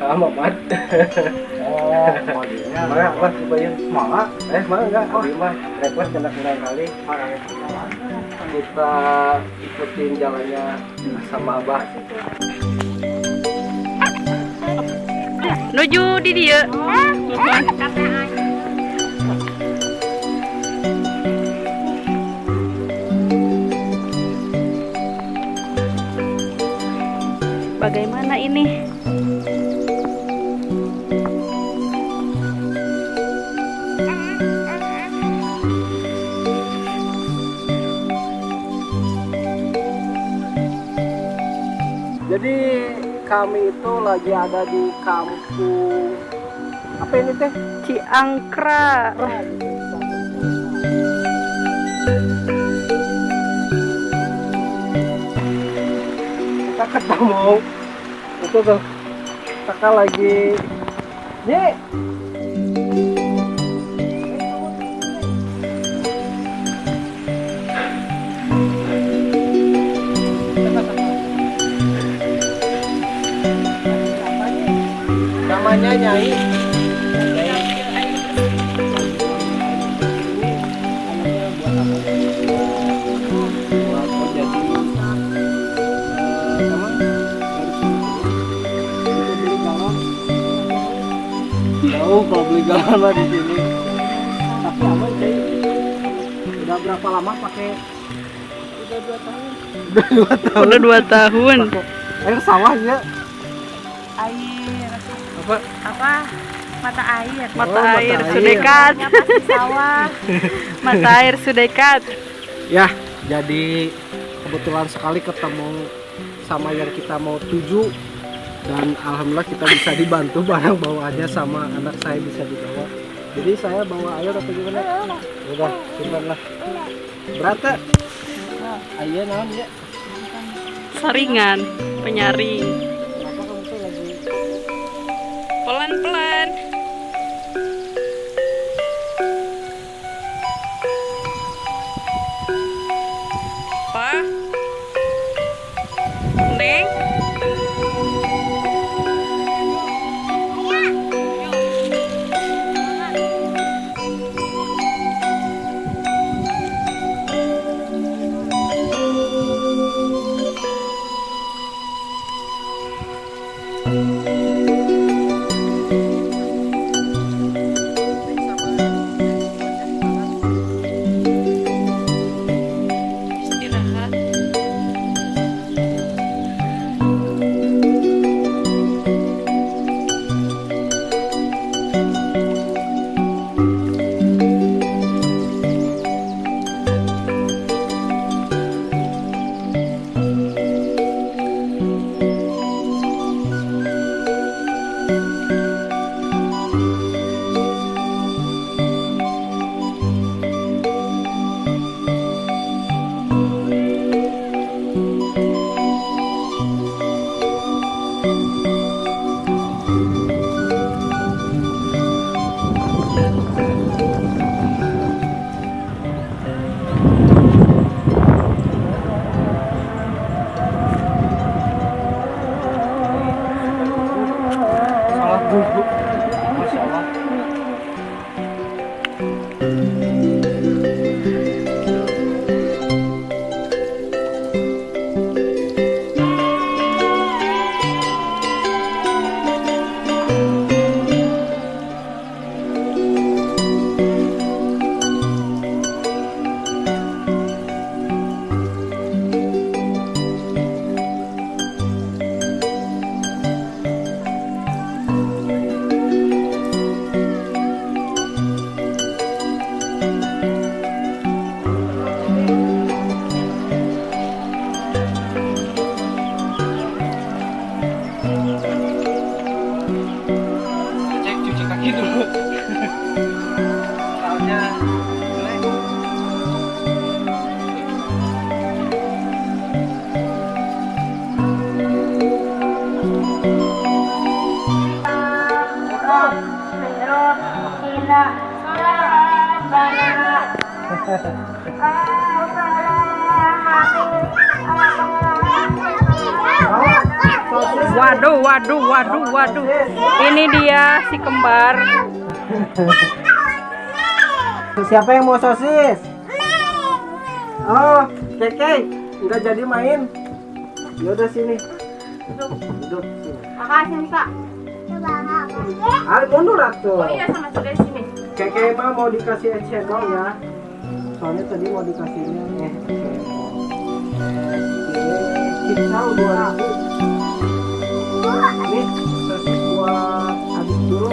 sama mat. Oh, modelnya. Mana apa dibayar? Malah, Mana enggak? Abi mah request kena kali. Kita ikutin jalannya sama Abah. Nuju di dia. Bagaimana ini? Jadi kami itu lagi ada di kampung apa ini teh? Ciangkra. Kita ketemu itu tuh kakak lagi nih. Namanya Nyai. Jauh kalau beli galon mah di sini. Tapi aman sih. Udah berapa lama pakai? Udah 2 tahun. Udah 2 tahun. Air sawah ya. Air Apa? mata air Mata Oh, air mata sudah air. dekat. pasti sawah. Mata air sudah dekat. Ya, jadi kebetulan sekali ketemu sama yang kita mau tuju dan alhamdulillah kita bisa dibantu barang bawaannya sama anak saya bisa dibawa. Jadi saya bawa air atau gimana? Udah, simpan lah. Berat tak? Ayo naon ya? Saringan, penyaring. Kenapa kamu tuh lagi? Pelan-pelan. Pa? Neng? Istirahat. Salat dulu. Masya Allah. Cek cuci kaki dulu. Soalnya Tidak. Waduh, waduh, waduh, waduh. Ini dia si kembar. Siapa yang mau sosis? Oh, Keke, nggak jadi main. Yaudah sini. Duduk sini. Makasih nih kak. Mundur atuh. Oh iya sama juga di sini. Keke mah mau dikasih es cendol ya. Soalnya tadi mau dikasihnya es cendol. Cincau 2.000. Ini sosis buat adik dulu.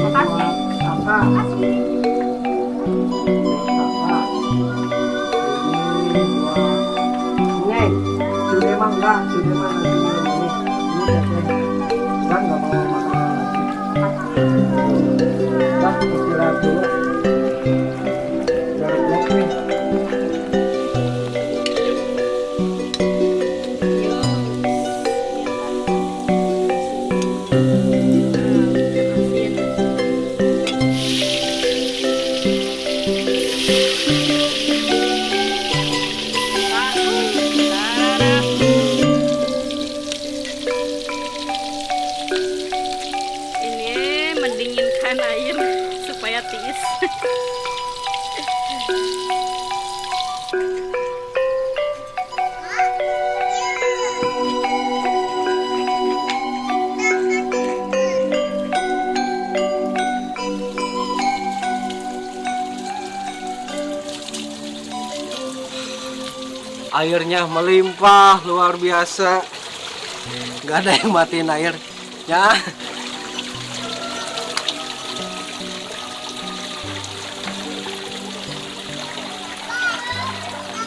Makasih. Kakak. Kakak. Ini buat Neng. Sudah emang enggak, sudah emang nanti ini. Ini Keke. Enggak mau makan lagi. Dah istirahat dulu. Jangan naik nih. Ini mendinginkan air supaya tiis. Airnya melimpah luar biasa. Nggak ada yang matiin air ya.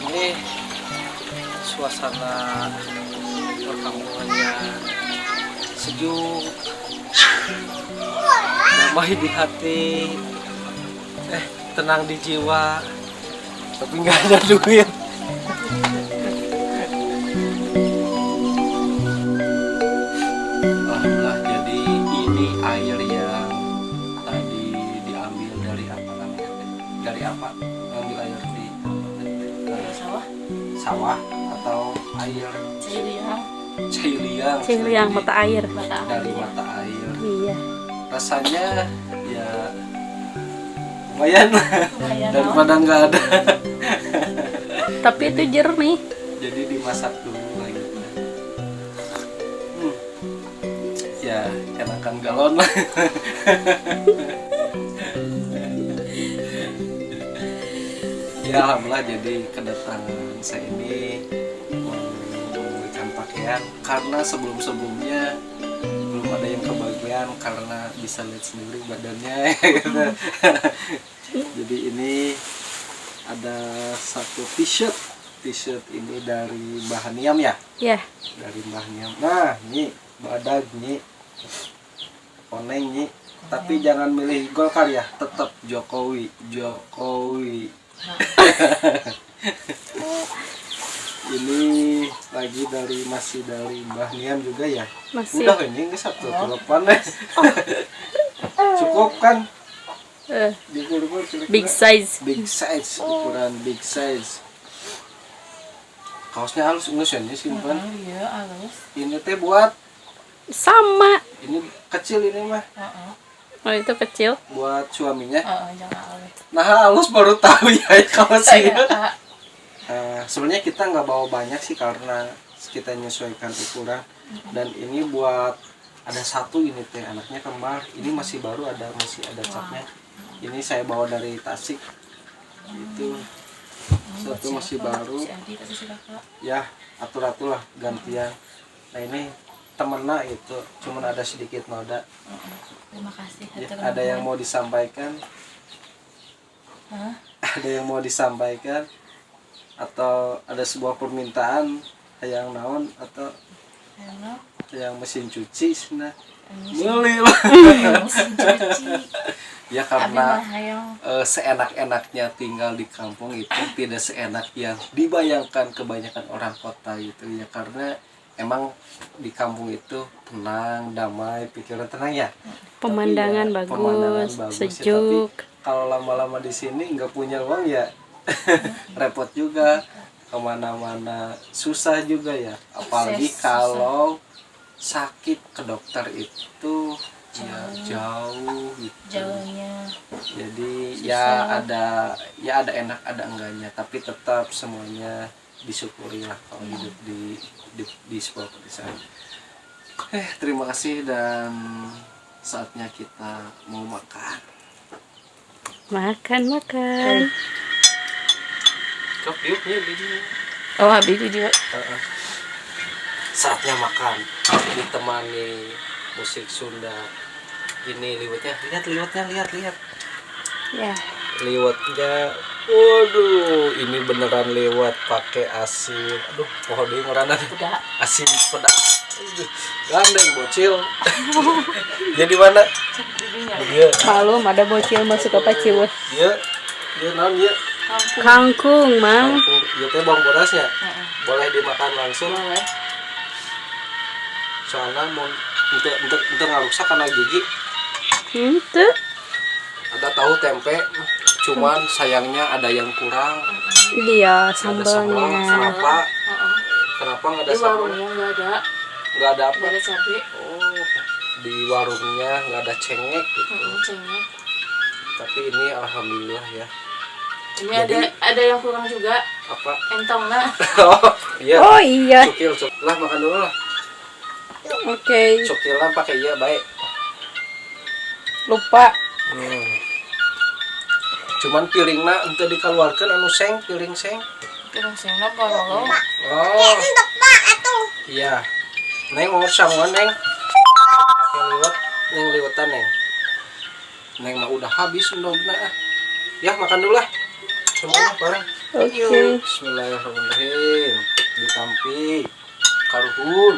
Ini suasana perkampungannya sejuk, damai di hati, tenang di jiwa, tapi nggak ada duit. Alhamdulillah, jadi ini air yang tadi diambil dari apa namanya? Dari apa? Ambil air di sawah atau air Ciliang mata air. dari mata air. Iya. Rasanya ya lumayan daripada nggak ada. Tapi itu jernih. Jadi dimasak dulu lagi. Ya enakan galon lah. Ya alhamdulillah, jadi kedatangan saya ini memberikan pakaian karena sebelumnya belum ada yang kebagian karena bisa lihat sendiri badannya. Gitu. Jadi ini ada satu t-shirt ini dari Mbah Niam ya, Ya. dari Mbah Niam. Nah ini badag nih koneng nih, tapi jangan milih Golkar ya, tetap Jokowi. Ini lagi masih dari Mbah Niam juga ya. Masih. Udah ini satu telepon cukup kan? Dikur-kur Big size. ukuran big size. Kaosnya halus enggak sih ini simpan. Iya halus. Ini teh buat Sama. ini kecil ini mah Oh itu kecil. buat suaminya. Jangan halus. Nah halus baru tahu ya kaosnya. Kak. Sebenarnya kita nggak bawa banyak sih karena kita menyesuaikan ukuran. Dan ini buat ada satu ini teh anaknya kembar. Ini masih baru masih ada capnya. Ini saya bawa dari Tasik. Itu satu masih baru. Si Adi tadi si kakak. Ya atur-atur lah gantian. Nah ini temennya itu cuman ada sedikit noda. Terima kasih. Ya, ada yang mau disampaikan? Hah? Ada yang mau disampaikan atau ada sebuah permintaan yang naon atau Halo. yang mesin cuci sana Mesin beli lah. cuci. Ya Abi karena mah hayang. seenak-enaknya tinggal di kampung itu tidak seenak yang dibayangkan kebanyakan orang kota gitu ya, karena emang di kampung itu tenang, damai, pikiran tenang ya. Pemandangan Tapi ya, bagus, pemandangan bagus ya, sejuk. tapi kalau lama-lama di sini nggak punya uang ya repot juga. kemana-mana susah juga ya, apalagi Susah. kalau sakit ke dokter itu ya jauh gitu. Jauhnya. Jadi Susah. ya ada enak ada enggaknya, tapi tetap semuanya disyukuri lah kalau hidup di sebuah pedesaan. Terima kasih dan saatnya kita mau makan. Makan. Cok, yuk ini. Oh, habis juga. Saatnya makan ditemani musik Sunda. Ini liwatnya, lihat. Ya. Liwatnya, waduh, ini beneran liwat pakai asin. Aduh, pohon dia ngeranan. Udah. Asin pedas. Aduh, gandeng bocil. Jadi mana? Dia, Malum ada bocil masuk ke paciweh. dia naon dia? Kangkung, Mang. Iya teh bawang borasnya. Boleh dimakan langsung. Boleh. Soalnya mau untuk ngaluksa karena gigi. Itu. Ada tahu tempe, cuman sayangnya ada yang kurang. Dia Nggak ada sambal. sambalnya. Kenapa nggak ada Di sambal? warungnya nggak ada. Nggak ada apa? Nggak ada cabai. Oh, di warungnya nggak ada cengek gitu. Cengek. Tapi ini alhamdulillah ya. Ini Jadi- ada yang kurang juga. Apa? Entong lah. Oh iya. Oh iya. Cukil lah, makan dulu lah. Oke. Cukilan pakai iya baik. Lupa. Cuman piringna ente dikeluarkan anu seng, piring seng. Kurang sengna kalau Oh. Iya. Neng mau sama Neng. Pakai liwat, Neng liwatan Neng. Neng mah udah habis endogna. Ya makan dulu lah. Semuanya bareng. Oke. Bismillahirrahmanirrahim. Ditampi. Karuhun.